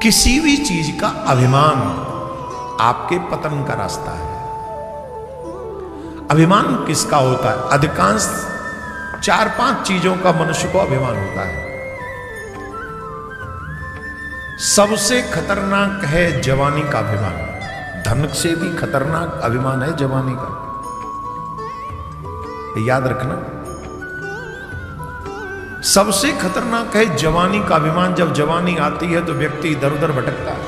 किसी भी चीज का अभिमान आपके पतन का रास्ता है। अभिमान किसका होता है? अधिकांश 4-5 चीजों का मनुष्य को अभिमान होता है। सबसे खतरनाक है जवानी का अभिमान। धन से भी खतरनाक अभिमान है जवानी का, याद रखना। सबसे खतरनाक है जवानी का अभिमान। जब जवानी आती है तो व्यक्ति इधर उधर भटकता है।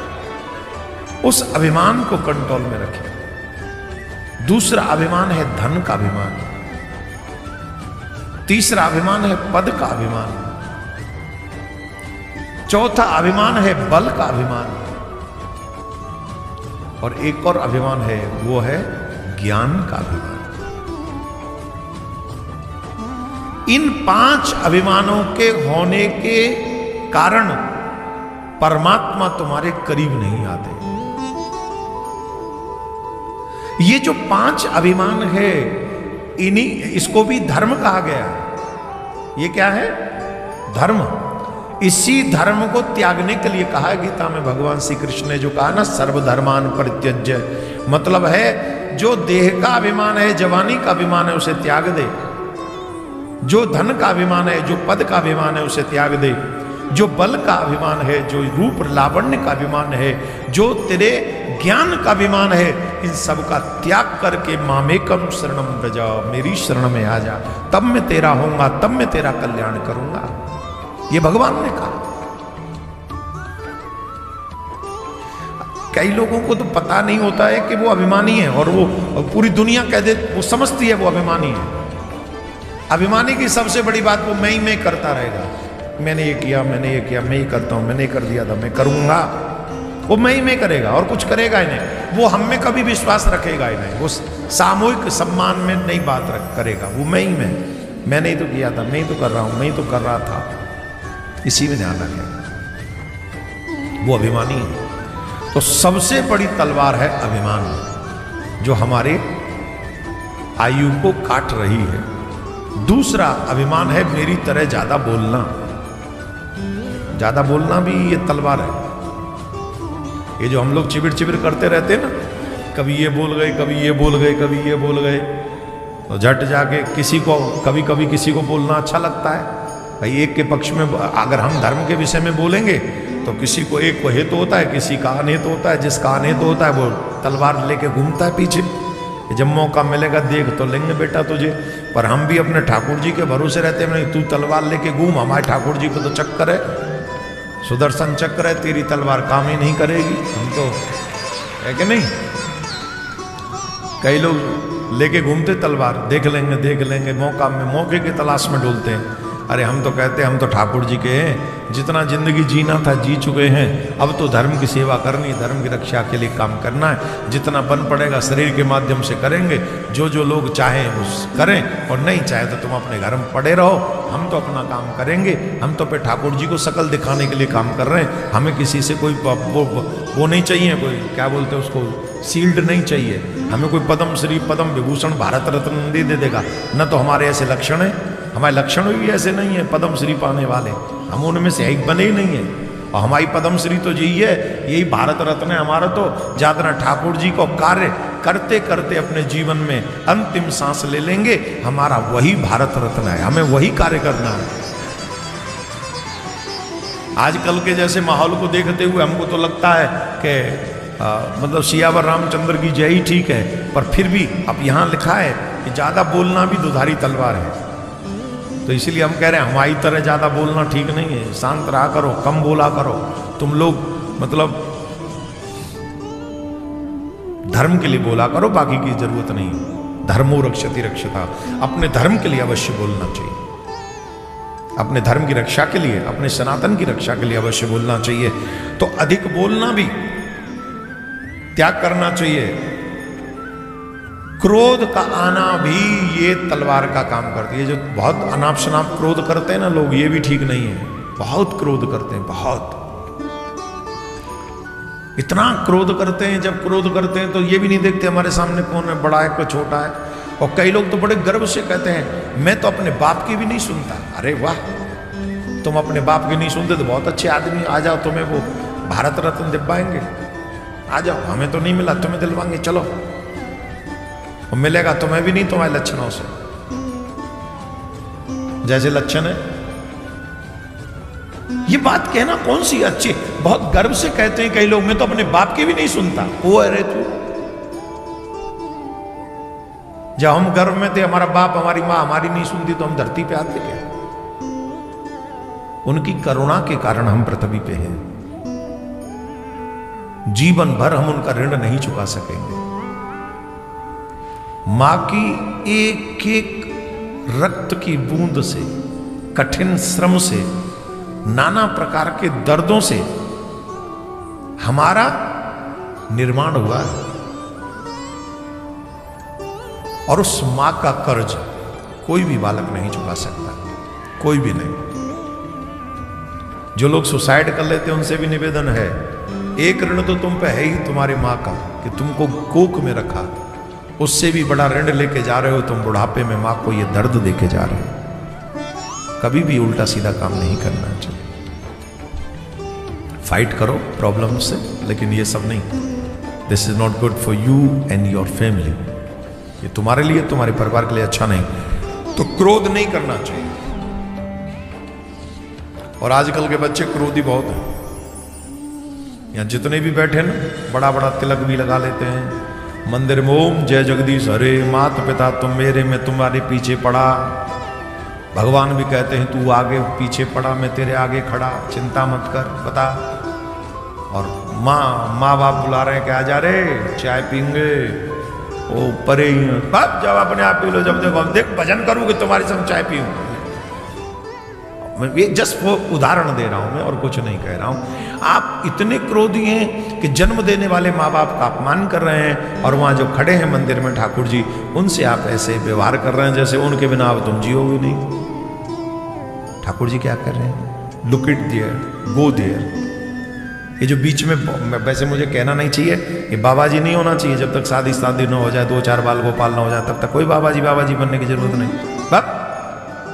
उस अभिमान को कंट्रोल में रखें। दूसरा अभिमान है धन का अभिमान। तीसरा अभिमान है पद का अभिमान। चौथा अभिमान है बल का अभिमान। और एक और अभिमान है, वो है ज्ञान का अभिमान। इन 5 अभिमानों के होने के कारण परमात्मा तुम्हारे करीब नहीं आते। ये जो 5 अभिमान है, इसको भी धर्म कहा गया है। ये क्या है? धर्म। इसी धर्म को त्यागने के लिए कहा है गीता में। भगवान श्री कृष्ण ने जो कहा ना, सर्वधर्मान परित्यज्य, मतलब है जो देह का अभिमान है, जवानी का अभिमान है, उसे त्याग दे। जो धन का अभिमान है, जो पद का अभिमान है, उसे त्याग दे। जो बल का अभिमान है, जो रूप लावण्य का अभिमान है, जो तेरे ज्ञान का अभिमान है, इन सब का त्याग करके मामेकम शरणम व्रज, मेरी शरण में आ जा, तब मैं तेरा होऊंगा, तब मैं तेरा कल्याण करूंगा। ये भगवान ने कहा। कई लोगों को तो पता नहीं होता है कि वो अभिमानी है, और वो पूरी दुनिया कह दे, वो समझती है वो अभिमानी है। अभिमानी की सबसे बड़ी बात, वो मैं ही मैं करता रहेगा। मैंने ये किया, मैंने ये किया, मैं ही करता हूं, मैंने कर दिया था, मैं करूंगा। वो मैं ही मैं करेगा और कुछ करेगा ही नहीं। वो हम में कभी विश्वास रखेगा ही नहीं। वो सामूहिक सम्मान में नहीं बात करेगा। वो मैं ही मैंने ही तो किया था, मैं ही तो कर रहा हूं, मैं ही तो कर रहा था। इसी में ध्यान रखें। वो अभिमानी है। तो सबसे बड़ी तलवार है अभिमान, जो हमारे आयु को काट रही है। दूसरा अभिमान है मेरी तरह ज्यादा बोलना। ज्यादा बोलना भी ये तलवार है। ये जो हम लोग चिबिर चिबिर करते रहते हैं ना, कभी ये बोल गए, कभी ये बोल गए, कभी ये बोल गए, तो झट जाके किसी को, कभी कभी किसी को बोलना अच्छा लगता है। भाई एक के पक्ष में अगर हम धर्म के विषय में बोलेंगे तो किसी को, एक को हेतु होता है, किसी का अनहेतु होता है। जिसका अनहेतु होता है वो तलवार लेके घूमता है पीछे। जब मौका मिलेगा देख तो लेंगे बेटा तुझे। पर हम भी अपने ठाकुर जी के भरोसे रहते हैं। तू तलवार लेके घूम, हमारे ठाकुर जी को तो चक्कर है, सुदर्शन चक्र है, तेरी तलवार काम ही नहीं करेगी। हम तो है कि नहीं? कई लोग लेके घूमते तलवार, देख लेंगे, मौके की तलाश में डोलते हैं। अरे हम तो कहते हैं हम तो ठाकुर जी के हैं, जितना जिंदगी जीना था जी चुके हैं। अब तो धर्म की सेवा करनी, धर्म की रक्षा के लिए काम करना है। जितना बन पड़ेगा शरीर के माध्यम से करेंगे। जो लोग चाहें वो करें, और नहीं चाहे तो तुम अपने घर में पड़े रहो। हम तो अपना काम करेंगे। हम तो पे ठाकुर जी को शकल दिखाने के लिए काम कर रहे हैं। हमें किसी से कोई वो नहीं चाहिए, कोई क्या बोलते हैं उसको, शील्ड नहीं चाहिए। हमें कोई पद्म श्री, पद्म विभूषण, भारत रत्न नहीं दे देगा। न तो हमारे ऐसे लक्षण है, हमारे लक्षण भी ऐसे नहीं है पद्म श्री पाने वाले। हम उनमें से एक बने ही नहीं है। और हमारी पद्म श्री तो यही है, यही भारत रत्न है हमारा। तो ज्यादा ठाकुर जी को कार्य करते करते अपने जीवन में अंतिम सांस ले लेंगे, हमारा वही भारत रत्न है। हमें वही कार्य करना है। आजकल के जैसे माहौल को देखते हुए हमको तो लगता है कि मतलब सियावर रामचंद्र की जय ही ठीक है। पर फिर भी अब यहाँ लिखा है कि ज्यादा बोलना भी दुधारी तलवार है। तो इसीलिए हम कह रहे हैं हमारी तरह ज्यादा बोलना ठीक नहीं है। शांत रहा करो, कम बोला करो। तुम लोग मतलब धर्म के लिए बोला करो, बाकी की जरूरत नहीं। धर्मो रक्षति रक्षता, अपने धर्म के लिए अवश्य बोलना चाहिए। अपने धर्म की रक्षा के लिए, अपने सनातन की रक्षा के लिए अवश्य बोलना चाहिए। तो अधिक बोलना भी त्याग करना चाहिए। क्रोध का आना भी ये तलवार का काम करती है। जो बहुत अनाप शनाप क्रोध करते हैं ना लोग, ये भी ठीक नहीं है। बहुत क्रोध करते हैं, बहुत। इतना क्रोध करते हैं। जब क्रोध करते हैं तो ये भी नहीं देखते हमारे सामने कौन है, बड़ा है कोई छोटा है। और कई लोग तो बड़े गर्व से कहते हैं मैं तो अपने बाप की भी नहीं सुनता। अरे वाह, तुम अपने बाप की नहीं सुनते तो बहुत अच्छे आदमी। आ जाओ, तुम्हें वो भारत रत्न दिलवाएंगे, आ जाओ, हमें तो नहीं मिला, तुम्हें दिलवाएंगे, चलो। और मिलेगा तुम्हें भी नहीं तुम्हारे लक्षणों से, जैसे लक्षण है। ये बात कहना कौन सी अच्छी, बहुत गर्व से कहते हैं कई लोग, मैं तो अपने बाप की भी नहीं सुनता। वो अरे तू, जब हम गर्व में थे, हमारा बाप हमारी मां हमारी नहीं सुनती, तो हम धरती पे आते क्या? उनकी करुणा के कारण हम पृथ्वी पे हैं। जीवन भर हम उनका ऋण नहीं चुका सकेंगे। मां की एक एक रक्त की बूंद से, कठिन श्रम से, नाना प्रकार के दर्दों से हमारा निर्माण हुआ है। और उस मां का कर्ज कोई भी बालक नहीं चुका सकता, कोई भी नहीं। जो लोग सुसाइड कर लेते हैं उनसे भी निवेदन है, एक ऋण तो तुम पे है ही तुम्हारी मां का, कि तुमको कोख में रखा, उससे भी बड़ा ऋण लेके जा रहे हो तुम बुढ़ापे में मां को ये दर्द देके जा रहे हो। कभी भी उल्टा सीधा काम नहीं करना चाहिए। फाइट करो प्रॉब्लम से, लेकिन ये सब नहीं। This is not good for you and your family. ये तुम्हारे लिए, तुम्हारे परिवार के लिए अच्छा नहीं। तो क्रोध नहीं करना चाहिए। और आजकल के बच्चे क्रोधी बहुत हैं। यहाँ जितने भी बैठे ना, बड़ा बड़ा तिलक भी लगा लेते हैं, मंदिर में ओम जय जगदीश हरे, माता पिता तुम मेरे, मैं तुम्हारे पीछे पड़ा। भगवान भी कहते हैं तू आगे पीछे पड़ा, मैं तेरे आगे खड़ा, चिंता मत कर, बता। और माँ बाप बुला रहे हैं कि आ जा रे, चाय पीएंगे। ओ परे ही बाप, जब अपने आप पी लो, जब देखो देख भजन करूँ कि तुम्हारे संग चाय पीऊँ। मैं ये जस्ट वो उदाहरण दे रहा हूं मैं, और कुछ नहीं कह रहा हूं। आप इतने क्रोधी हैं कि जन्म देने वाले माँ बाप का अपमान कर रहे हैं, और वहां जो खड़े हैं मंदिर में ठाकुर जी, उनसे आप ऐसे व्यवहार कर रहे हैं जैसे उनके बिना अब तुम जियोगे नहीं। ठाकुर जी क्या कर रहे हैं? Look it there, go there. ये जो बीच में, वैसे मुझे कहना नहीं चाहिए, ये बाबा जी नहीं होना चाहिए। जब तक शादी न हो जाए, 2-4 बाल गोपाल न हो जाए, तब तक कोई बाबा जी बनने की जरूरत नहीं। बाप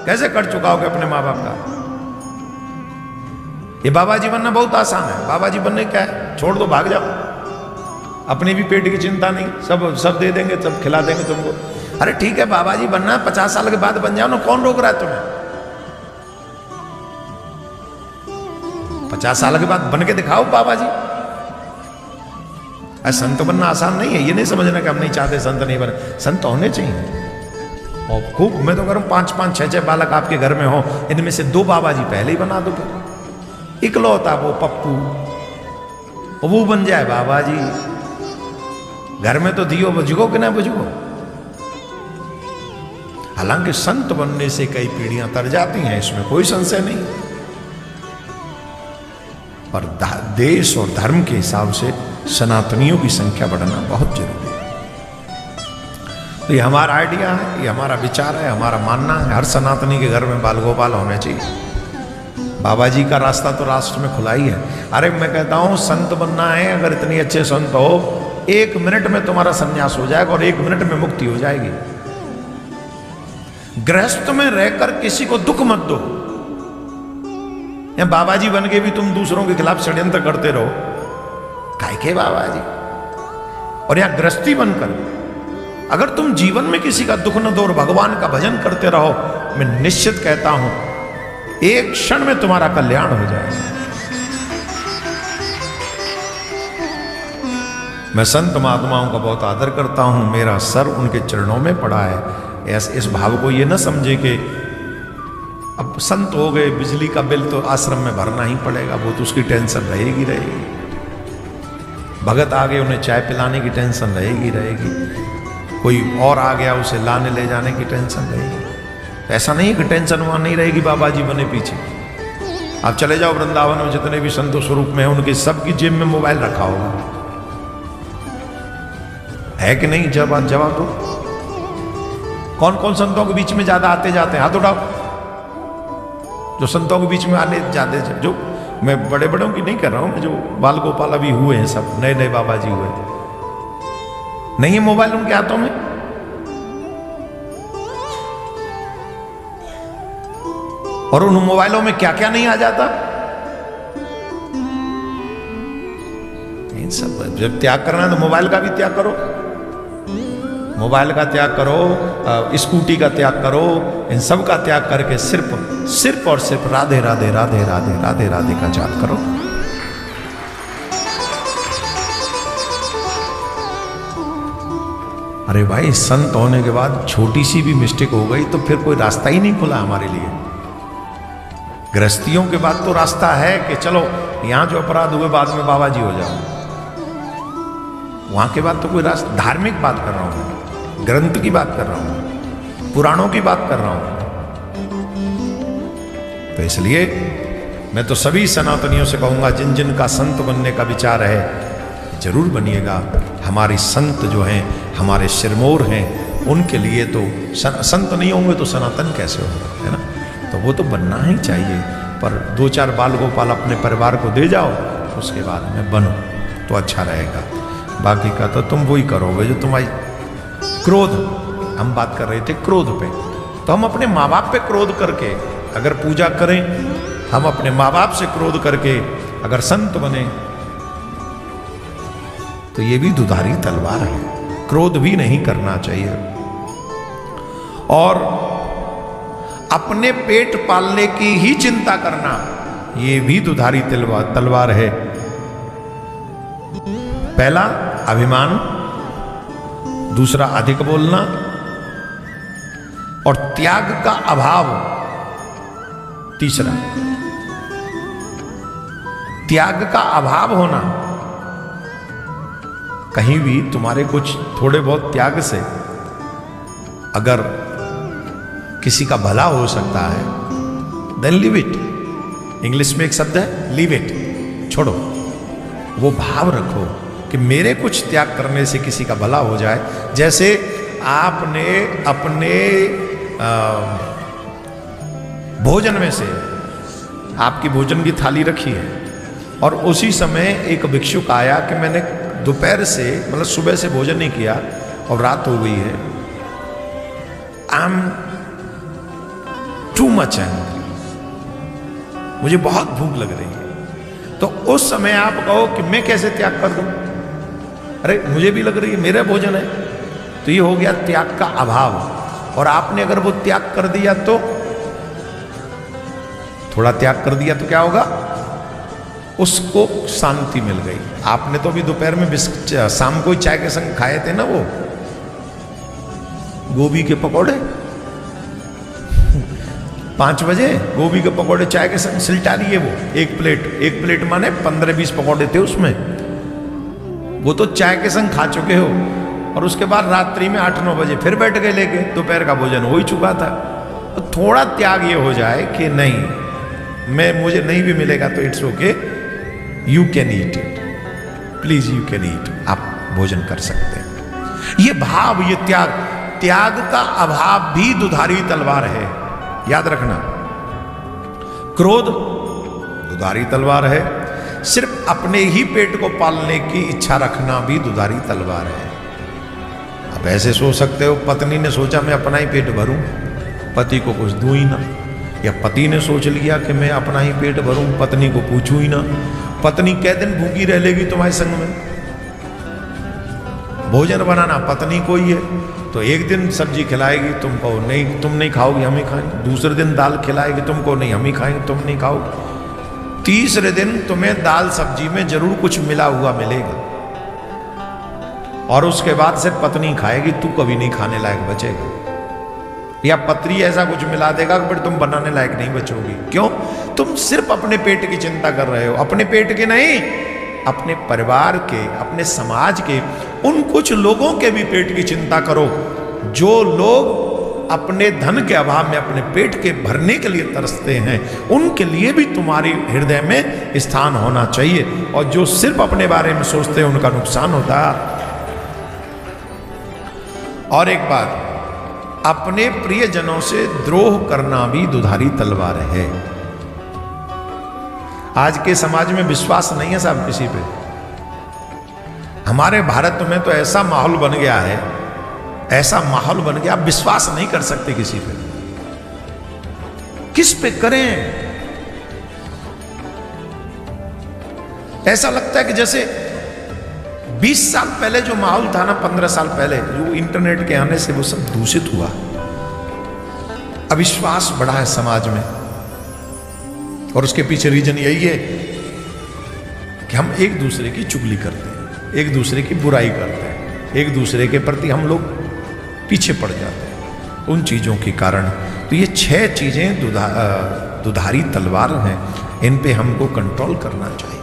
कैसे कर चुका होगा अपने माँ बाप का? ये बाबा जी बनना बहुत आसान है। बाबा जी बनने क्या है, छोड़ दो, भाग जाओ। अपने भी पेट की चिंता नहीं, सब दे देंगे, सब खिला देंगे तुमको। अरे ठीक है, बाबा जी बनना 50 साल के बाद बन जाओ ना, कौन रोक रहा है तुम्हें? 50 साल के बाद बन के दिखाओ बाबा जी। संत बनना आसान नहीं है, ये नहीं समझना कि हम नहीं चाहते संत नहीं बने। संत होने चाहिए, और खूब। मैं तो करूँ 5-5, 6-6 बालक आपके घर में हो, इनमें से 2 बाबा जी पहले ही बना दो। फिर इकलौता वो पप्पू, वो बन जाए बाबा जी। घर में तो दियो बुझगो कि ना बुझगो। हालांकि संत बनने से कई पीढ़ियां तर जाती हैं, इसमें कोई संशय नहीं। पर देश और धर्म के हिसाब से सनातनियों की संख्या बढ़ना बहुत जरूरी है। तो ये हमारा आइडिया है, ये हमारा विचार है, हमारा मानना है। हर सनातनी के घर में बाल गोपाल होने चाहिए। बाबा जी का रास्ता तो राष्ट्र में खुला ही है। अरे मैं कहता हूं, संत बनना है, अगर इतनी अच्छे संत हो, 1 मिनट में तुम्हारा संन्यास हो जाएगा और 1 मिनट में मुक्ति हो जाएगी। गृहस्थ में रहकर किसी को दुख मत दो। या बाबा जी बन के भी तुम दूसरों के खिलाफ षड्यंत्र करते रहो, काय के बाबा जी। और यहां गृहस्थी बनकर अगर तुम जीवन में किसी का दुख न दो और भगवान का भजन करते रहो, मैं निश्चित कहता हूं एक क्षण में तुम्हारा कल्याण हो जाएगा। मैं संत महात्माओं का बहुत आदर करता हूं, मेरा सर उनके चरणों में पड़ा है। इस भाव को ये न समझे कि अब संत हो गए, बिजली का बिल तो आश्रम में भरना ही पड़ेगा, वो तो उसकी टेंशन रहेगी। भगत आ गए, उन्हें चाय पिलाने की टेंशन रहेगी। कोई और आ गया, उसे लाने ले जाने की टेंशन रहेगी। ऐसा नहीं कि टेंशन वहां नहीं रहेगी बाबा जी बने पीछे। आप चले जाओ वृंदावन में, जितने भी संत स्वरूप में हैं, उनके सबकी जेब में मोबाइल रखा होगा, है कि नहीं? जवाब दो। कौन कौन संतों के बीच में ज्यादा आते जाते हैं? हाथ उठाओ। जो संतों के बीच में आने जाते, जो मैं बड़े बड़ों की नहीं कर रहा हूं, जो बाल गोपाल अभी हुए हैं, सब नए नए बाबा जी हुए, नहीं है मोबाइल उनके हाथों में। और उन मोबाइलों में क्या क्या नहीं आ जाता। इन सब जब त्याग करना है तो मोबाइल का भी त्याग करो, मोबाइल का त्याग करो, स्कूटी का त्याग करो, इन सब का त्याग करके सिर्फ और सिर्फ राधे राधे राधे राधे राधे राधे का जाप करो। अरे भाई, संत होने के बाद छोटी सी भी मिस्टेक हो गई तो फिर कोई रास्ता ही नहीं खुला हमारे लिए। गृहस्थियों के बाद तो रास्ता है कि चलो यहां जो अपराध हुए बाद में बाबा जी हो जाओ, वहां के बाद तो कोई रास्ता। धार्मिक बात कर रहा हूं, ग्रंथ की बात कर रहा हूं, पुराणों की बात कर रहा हूं। तो इसलिए मैं तो सभी सनातनियों से कहूंगा, जिन जिन का संत बनने का विचार है जरूर बनिएगा। हमारी संत जो हैं, हमारे सिरमौर हैं, उनके लिए तो संत नहीं होंगे तो सनातन कैसे होगा, है ना। तो वो तो बनना ही चाहिए, पर 2-4 बाल गोपाल अपने परिवार को दे जाओ, उसके बाद में बनो तो अच्छा रहेगा। बाकी का तो तुम वही करोगे जो तुम्हारी क्रोध, हम बात कर रहे थे क्रोध पे, तो हम अपने माँ बाप पे क्रोध करके अगर पूजा करें, हम अपने माँ बाप से क्रोध करके अगर संत बने तो ये भी दुधारी तलवार है। क्रोध भी नहीं करना चाहिए। और अपने पेट पालने की ही चिंता करना, ये भी दुधारी तलवार है। पहला अभिमान, दूसरा अधिक बोलना, और त्याग का अभाव तीसरा। त्याग का अभाव होना, कहीं भी तुम्हारे कुछ थोड़े बहुत त्याग से अगर किसी का भला हो सकता है, देन लीव इट। इंग्लिश में एक शब्द है लीव इट, छोड़ो। वो भाव रखो कि मेरे कुछ त्याग करने से किसी का भला हो जाए। जैसे आपने अपने भोजन में से, आपकी भोजन की थाली रखी है और उसी समय एक भिक्षुक आया कि मैंने दोपहर से, मतलब सुबह से भोजन नहीं किया और रात हो गई है, I am too much angry, मुझे बहुत भूख लग रही है। तो उस समय आप कहो कि मैं कैसे त्याग कर दूं, अरे मुझे भी लग रही है, मेरा भोजन है। तो ये हो गया त्याग का अभाव। और आपने अगर वो त्याग कर दिया तो, थोड़ा त्याग कर दिया तो क्या होगा, उसको शांति मिल गई। आपने तो अभी दोपहर में शाम को चाय के संग खाए थे ना वो गोभी के पकौड़े, 5 बजे गोभी के पकौड़े चाय के संग सिलटा लिए। वो एक प्लेट माने 15-20 पकौड़े थे उसमें, वो तो चाय के संग खा चुके हो। और उसके बाद रात्रि में 8-9 बजे फिर बैठ गए लेके, दोपहर का भोजन हो ही चुका था। तो थोड़ा त्याग ये हो जाए कि नहीं, मुझे नहीं भी मिलेगा तो it's okay, you can eat it, please you can eat, आप भोजन कर सकते हैं। ये भाव, ये त्याग का अभाव भी दुधारी तलवार है, याद रखना। क्रोध दुधारी तलवार है। सिर्फ अपने ही पेट को पालने की इच्छा रखना भी दुधारी तलवार है। अब ऐसे सोच सकते हो, पत्नी ने सोचा मैं अपना ही पेट भरूं, पति को कुछ दूं ही ना, या पति ने सोच लिया कि मैं अपना ही पेट भरूं, पत्नी को पूछूं ही ना। पत्नी कै दिन भूखी रह लेगी तुम्हारे संग में? भोजन बनाना पत्नी को ही है, तो एक दिन सब्जी खिलाएगी, तुमको नहीं, तुम नहीं खाओगी, हम ही खाएंगे। दूसरे दिन दाल खिलाएगी, तुमको नहीं, हम ही खाएंगे, तुम नहीं खाओगे। तीसरे दिन तुम्हें दाल सब्जी में जरूर कुछ मिला हुआ मिलेगा, और उसके बाद सिर्फ पत्नी खाएगी, तू कभी नहीं खाने लायक बचेगा। या पत्नी ऐसा कुछ मिला देगा कि फिर तुम बनाने लायक नहीं बचोगी। क्यों? तुम सिर्फ अपने पेट की चिंता कर रहे हो, अपने पेट के नहीं, अपने परिवार के, अपने समाज के, उन कुछ लोगों के भी पेट की चिंता करो जो लोग अपने धन के अभाव में अपने पेट के भरने के लिए तरसते हैं। उनके लिए भी तुम्हारे हृदय में स्थान होना चाहिए। और जो सिर्फ अपने बारे में सोचते हैं उनका नुकसान होता है। और एक बात, अपने प्रियजनों से द्रोह करना भी दुधारी तलवार है। आज के समाज में विश्वास नहीं है साहब किसी पे। हमारे भारत में तो ऐसा माहौल बन गया है, ऐसा माहौल बन गया, आप विश्वास नहीं कर सकते किसी पे। किस पे करें? ऐसा लगता है कि जैसे 20 साल पहले जो माहौल था ना, 15 साल पहले, जो इंटरनेट के आने से वो सब दूषित हुआ। अविश्वास बढ़ा है समाज में, और उसके पीछे रीजन यही है कि हम एक दूसरे की चुगली करते हैं, एक दूसरे की बुराई करते हैं, एक दूसरे के प्रति हम लोग पीछे पड़ जाते हैं उन चीज़ों के कारण। तो ये 6 चीज़ें दुधारी तलवार हैं, इन पे हमको कंट्रोल करना चाहिए।